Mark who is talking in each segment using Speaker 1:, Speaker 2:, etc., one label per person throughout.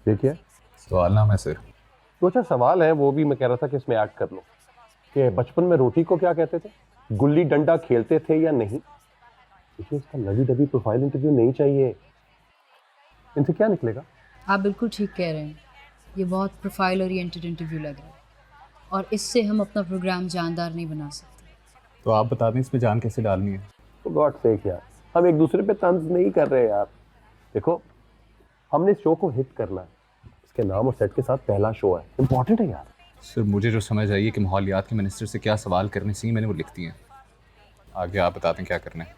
Speaker 1: देखिए
Speaker 2: सवाल नाम है सर।
Speaker 1: दो चार सवाल है, वो भी मैं कह रहा था कि इसमें ऐड कर लो कि बचपन में रोटी को क्या कहते थे, गुल्ली डंडा खेलते थे या नहीं। देखिए इसका लवी डबी प्रोफाइल इंटरव्यू नहीं चाहिए, इनसे क्या निकलेगा।
Speaker 3: आप बिल्कुल ठीक कह रहे हैं, ये बहुत प्रोफाइल ओरिएंटेड इंटरव्यू लग रहा है और इससे हम अपना प्रोग्राम जानदार नहीं बना सकते।
Speaker 2: तो आप बता दें इसमें जान कैसे डालनी है।
Speaker 1: तो गॉड सेक यार, हम एक दूसरे पे तंज नहीं कर रहे यार। देखो हमने इस शो को हिट करना है, इसके नाम और सेट के साथ पहला शो है, इंपॉर्टेंट है यार।
Speaker 2: सर मुझे जो समझ आई है कि माहौलियात के मिनिस्टर से क्या सवाल करने चाहिए, मैंने वो लिख दिए हैं। आगे आप बता दें क्या करना है।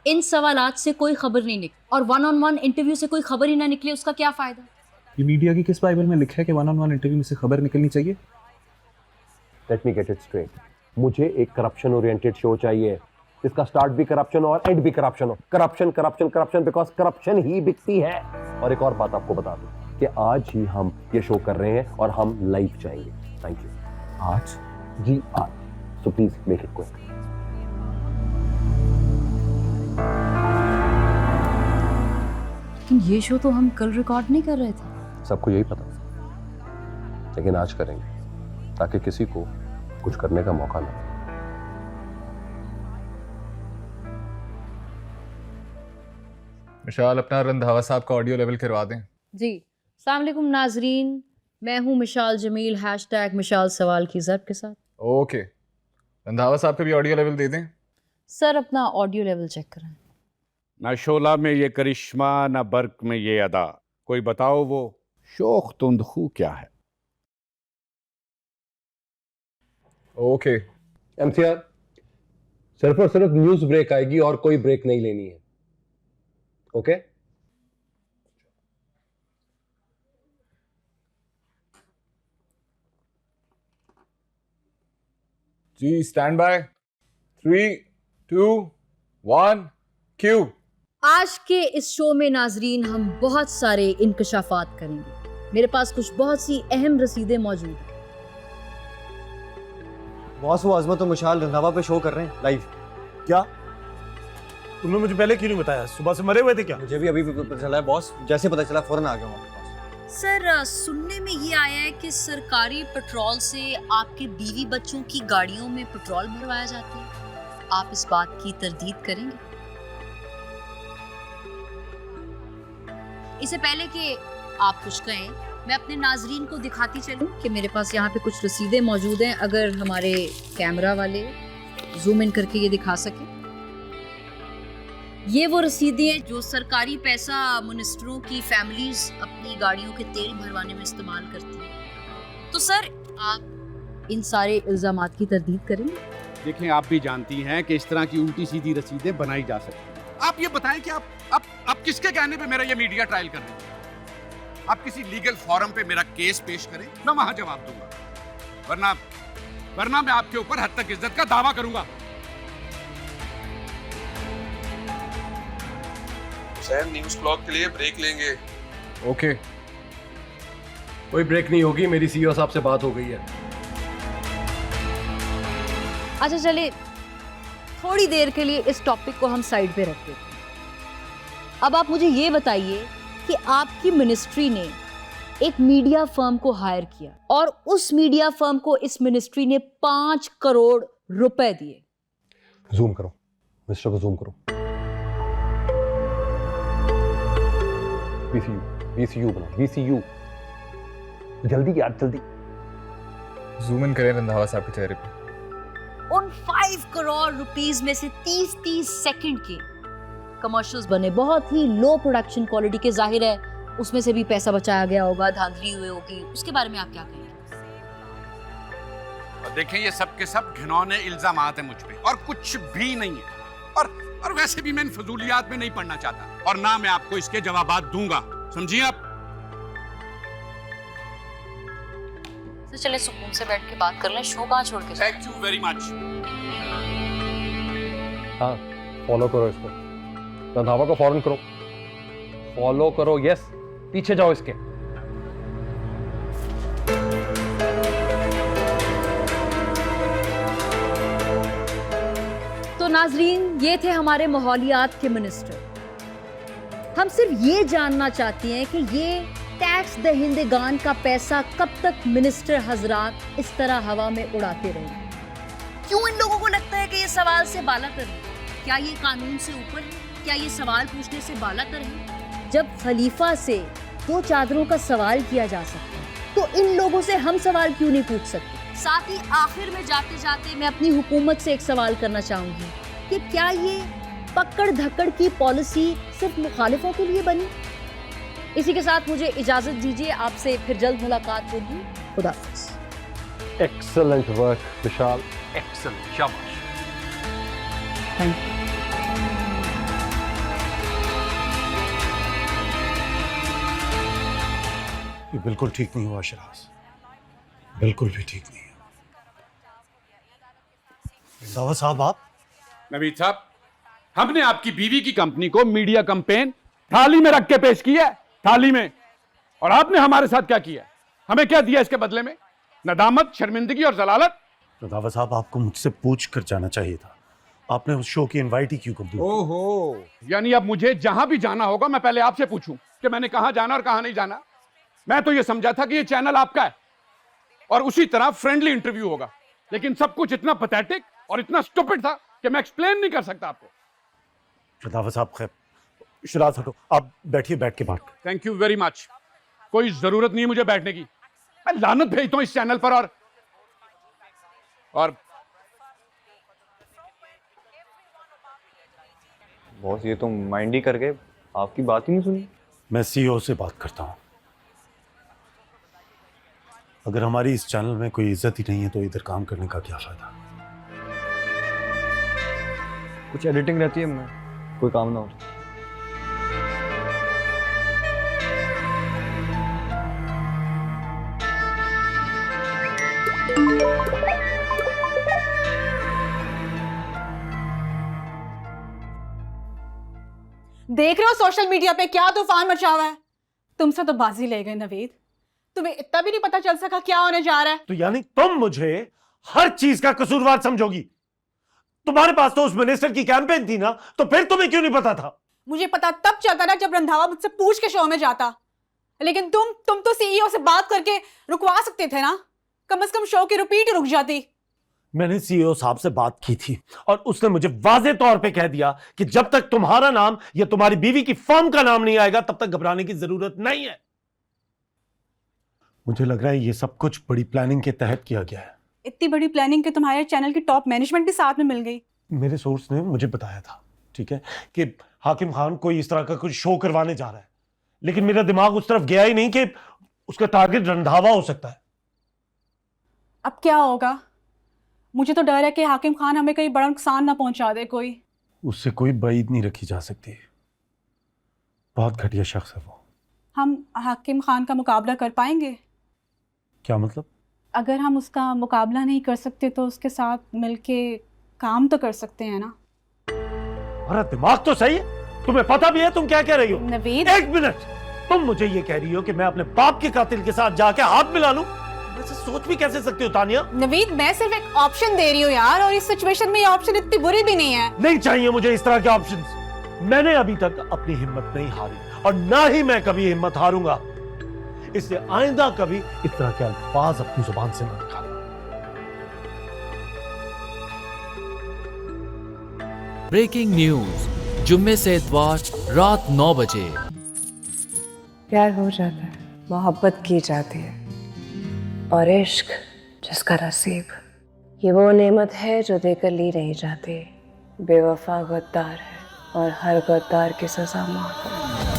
Speaker 3: इन सवालात से कोई खबर नहीं निकली और 1-on-1 इंटरव्यू से कोई खबर ही ना निकले, उसका क्या फायदा।
Speaker 2: ये मीडिया की किस बाइबल में लिखा है कि 1-on-1 इंटरव्यू में से खबर निकलनी चाहिए।
Speaker 1: Let me get it straight, मुझे एक करप्शन ओरिएंटेड शो चाहिए जिसका स्टार्ट भी करप्शन और एंड भी करप्शन हो। Corruption corruption corruption, because corruption ही बिकती है। और एक और बात आपको बता दूं कि आज ही हम ये शो कर रहे हैं और हम लाइव जाएंगे। Thank you.
Speaker 2: आज
Speaker 1: जी आज, so please make it quick.
Speaker 3: लेकिन ये शो तो हम कल रिकॉर्ड नहीं कर रहे थे।
Speaker 1: सबको यही पता था, लेकिन आज करेंगे ताकि किसी को कुछ करने का मौका ना मिले।
Speaker 2: मिशाल अपना रंधावा साहब का ऑडियो लेवल करवा दें।
Speaker 3: जी अस्सलाम वालेकुम नाजरीन, मैं हूँ मिशाल जमील, #मिशाल सवाल की ज़र्ब के साथ।
Speaker 2: ओके, रंधावा साहब का भी ऑडियो लेवल दे दें।
Speaker 3: सर अपना ऑडियो लेवल चेक करें।
Speaker 4: ना शोला में ये करिश्मा, ना बर्क में ये अदा, कोई बताओ वो शोख तुंदखू क्या है।
Speaker 2: ओके
Speaker 1: एमसीआर, सिर्फ और सिर्फ न्यूज ब्रेक आएगी और कोई ब्रेक नहीं लेनी है। ओके
Speaker 2: जी, स्टैंड बाय। 3, 2, 1 क्यू।
Speaker 3: आज के इस शो में नाजरीन हम बहुत सारे इंकशाफात करेंगे। मेरे पास कुछ बहुत सी अहम रसीदें मौजूद हैं।
Speaker 5: बॉस वो अजमत और मुशाल रंधावा पे शो कर रहे हैं लाइव।
Speaker 6: क्या तुमने मुझे पहले क्यों नहीं बताया? सुबह से मरे हुए थे क्या?
Speaker 5: मुझे भी अभी पता चला है बॉस, जैसे पता चला फौरन आ गया हूँ आपके पास।
Speaker 3: सर सुनने में ये आया है कि सरकारी पेट्रोल से आपके बीवी बच्चों की गाड़ियों में पेट्रोल भरवाया जाता है। आप इस बात की तरदीद करेंगे? इससे पहले कि आप कुछ कहें, मैं अपने नाजरीन को दिखाती चलूं कि मेरे पास यहाँ पे कुछ रसीदें मौजूद हैं। अगर हमारे कैमरा वाले जूम इन करके ये दिखा सके। ये वो रसीदें हैं जो सरकारी पैसा मिनिस्टरों की फैमिलीज अपनी गाड़ियों के तेल भरवाने में इस्तेमाल करती हैं। तो सर आप इन सारे इल्जामात की तरदीद करेंगे?
Speaker 4: देखें, आप भी जानती हैं कि इस तरह की उल्टी सीधी रसीदें बनाई जा सकती हैं। आप ये बताएं कि आप किसके कहने पे मेरा ये मीडिया ट्रायल कर रहे हैं? आप किसी लीगल फॉरम पे मेरा केस पेश करें, मैं वहां जवाब दूंगा, वरना मैं आपके ऊपर हद तक इज्जत का दावा करूंगा।
Speaker 7: सैम, न्यूज़ ब्लॉग के लिए ब्रेक लेंगे।
Speaker 1: ओके, कोई ब्रेक नहीं होगी, मेरी सीईओ साहब से बात हो गई है।
Speaker 3: अच्छा चले, थोड़ी देर के लिए इस टॉपिक को हम साइड पे रख देते हैं। अब आप मुझे ये बताइए कि आपकी मिनिस्ट्री ने एक मीडिया फर्म को हायर किया और उस मीडिया फर्म को इस मिनिस्ट्री ने 5 करोड़ रुपए दिए।
Speaker 1: जूम करो, मिस्टर को जूम करो। VCU बना, VCU जल्दी यार, जल्दी
Speaker 2: जूम इन करें रंधावा साहब के चेहरे पे।
Speaker 3: उन 5 करोड़ रुपीस में से 30-30 सेकंड के कमर्शियल्स बने, बहुत ही लो प्रोडक्शन क्वालिटी के। जाहिर है उसमें से भी पैसा बचाया गया होगा, धांधली हुई होगी। उसके बारे में आप क्या कहेंगे?
Speaker 4: और देखें, ये सब के सब घिनौने इल्जामात हैं मुझ पे और कुछ भी नहीं है। और वैसे भी मैं इन फजूलियात में नहीं पढ़ना चाहता और ना मैं आपको इसके जवाबात दूंगा, समझिए आप।
Speaker 3: तो चले सुकून से बैठ के बात कर लें, शो कहाँ छोड़ के जाएं?
Speaker 4: Thank you very much.
Speaker 1: हाँ, फॉलो करो इसको, रंधावा को फॉरन करो, फॉलो करो। यस, पीछे जाओ इसके।
Speaker 3: तो नाजरीन, ये थे हमारे माहौलियात के मिनिस्टर। हम सिर्फ ये जानना चाहते हैं कि ये टैक्स दहिंदगान का पैसा कब तक मिनिस्टर हजरात इस तरह हवा में उड़ाते रहेंगे? क्यों इन लोगों को लगता है कि ये सवाल से बालातर है? क्या ये कानून से ऊपर है? क्या ये सवाल पूछने से बालातर है? जब खलीफा से 2 चादरों का सवाल किया जा सकता है तो इन लोगों से हम सवाल क्यों नहीं पूछ सकते? साथ ही आखिर में जाते जाते मैं अपनी हुकूमत से एक सवाल करना चाहूंगी कि क्या ये पकड़ धक्कड़ की पॉलिसी सिर्फ मुखालिफों के लिए बनी? इसी के साथ मुझे इजाजत दीजिए, आपसे फिर जल्द मुलाकात होगी। खुदा हाफिज़।
Speaker 1: एक्सेलेंट वर्क विशाल, एक्सेलेंट, शाबाश।
Speaker 3: Thank you.
Speaker 6: ये बिल्कुल ठीक नहीं हुआ शराज, बिल्कुल भी ठीक नहीं है। रंधावा साहब, आप
Speaker 4: नवीद साहब, हमने आपकी बीवी की कंपनी को मीडिया कैंपेन थाली में रख के पेश किया है, थाली में। और आपने हमारे साथ क्या किया? हमें क्या दिया इसके बदले में? नदामत, शर्मिंदगी और जलालत।
Speaker 6: रंधावा साहब, आपको मुझसे पूछ कर जाना चाहिए था। आपने उस शो की इनवाइट ही क्यों कबूल?
Speaker 4: ओहो, यानी अब मुझे जहां भी जाना होगा मैं पहले आपसे पूछूं कि मैंने कहां जाना और कहां नहीं जाना? मैं तो ये समझा था कि ये चैनल आपका है और उसी तरह फ्रेंडली इंटरव्यू होगा, लेकिन सब कुछ इतना पैथेटिक और इतना स्टूपिड था कि मैं एक्सप्लेन नहीं कर सकता आपको।
Speaker 6: रंधावा साहब, खैर, शराज हटो, आप बैठिए, बैठ के बात करें।
Speaker 4: Thank you very much. कोई जरूरत नहीं मुझे बैठने की। मैं लानत भेजता हूं इस चैनल पर। और
Speaker 5: बॉस, ये तो माइंड ही कर गए, आपकी बात ही नहीं सुनी।
Speaker 6: मैं सीईओ से बात करता हूँ। अगर हमारी इस चैनल में कोई इज्जत ही नहीं है तो इधर काम करने का क्या फायदा?
Speaker 5: कुछ एडिटिंग रहती है, मैं कोई काम ना हो।
Speaker 8: देख रहे हो सोशल मीडिया पे क्या तूफान मचा हुआ है? तुमसे तो बाजी ले गए नवीद, तुम्हें इतना भी नहीं पता चल सका क्या होने जा रहा है।
Speaker 6: तो यानी तुम मुझे हर चीज का कसूरवार समझोगी? तुम्हारे पास तो उस मिनिस्टर की कैंपेन थी ना, तो फिर तुम्हें क्यों नहीं पता था?
Speaker 8: मुझे पता तब चलता ना जब रंधावा मुझसे पूछ के शो में जाता, लेकिन तुम तो सीईओ से बात करके रुकवा सकते थे ना। कम से कम शो की रिपीट ही रुक जाती।
Speaker 6: मैंने सीईओ साहब से बात की थी और उसने मुझे वाजे तौर पे कह दिया कि जब तक तुम्हारा नाम या तुम्हारी बीवी की फर्म का नाम नहीं आएगा तब तक घबराने की जरूरत नहीं है। मुझे लग रहा है ये सब कुछ बड़ी प्लानिंग के तहत किया गया है।
Speaker 8: इतनी बड़ी प्लानिंग के तुम्हारे चैनल की टॉप मैनेजमेंट भी साथ में मिल गई।
Speaker 6: मेरे सोर्स ने मुझे बताया था, ठीक है, कि हाकिम खान कोई इस तरह का कुछ शो करवाने जा रहा है, लेकिन मेरा दिमाग उस तरफ गया ही नहीं कि उसका टारगेट रंधावा हो सकता है।
Speaker 8: अब क्या होगा? मुझे तो डर है कि हाकिम खान हमें कहीं बड़ा नुकसान ना पहुंचा दे। कोई
Speaker 6: उससे कोई बात नहीं रखी जा सकती, बहुत घटिया शख्स है वो।
Speaker 8: हम हाकिम खान का मुकाबला कर पाएंगे?
Speaker 6: क्या मतलब?
Speaker 8: अगर हम उसका मुकाबला नहीं कर सकते तो उसके साथ मिलके काम तो कर सकते हैं ना।
Speaker 6: अरे दिमाग तो सही है, तुम्हें पता भी है तुम क्या कह रही हो?
Speaker 8: नवीद,
Speaker 6: एक मिनट, तुम मुझे ये कह रही हो कि मैं अपने बाप के कातिल के साथ जाके हाथ मिला लूं? वैसे सोच भी कैसे सकती हो तानिया?
Speaker 8: नवीद, मैं सिर्फ एक ऑप्शन दे रही हूँ यार, और इस सिचुएशन में ये ऑप्शन इतनी बुरी भी नहीं है।
Speaker 6: नहीं चाहिए मुझे इस तरह के ऑप्शंस। मैंने अभी तक अपनी हिम्मत नहीं हारी और ना ही मैं कभी हिम्मत हारूंगा, इसलिए आइंदा कभी इस तरह के अल्फाज अपनी जुबान से न निकालना।
Speaker 9: ब्रेकिंग न्यूज, जुम्मे से इतवार रात 9 बजे।
Speaker 10: प्यार हो जाता है, मोहब्बत की जाती है, और इश्क जिसका नसीब, ये वो नेमत है जो देकर ली नहीं जाती। बेवफा गद्दार है और हर गद्दार की सजा मौत है।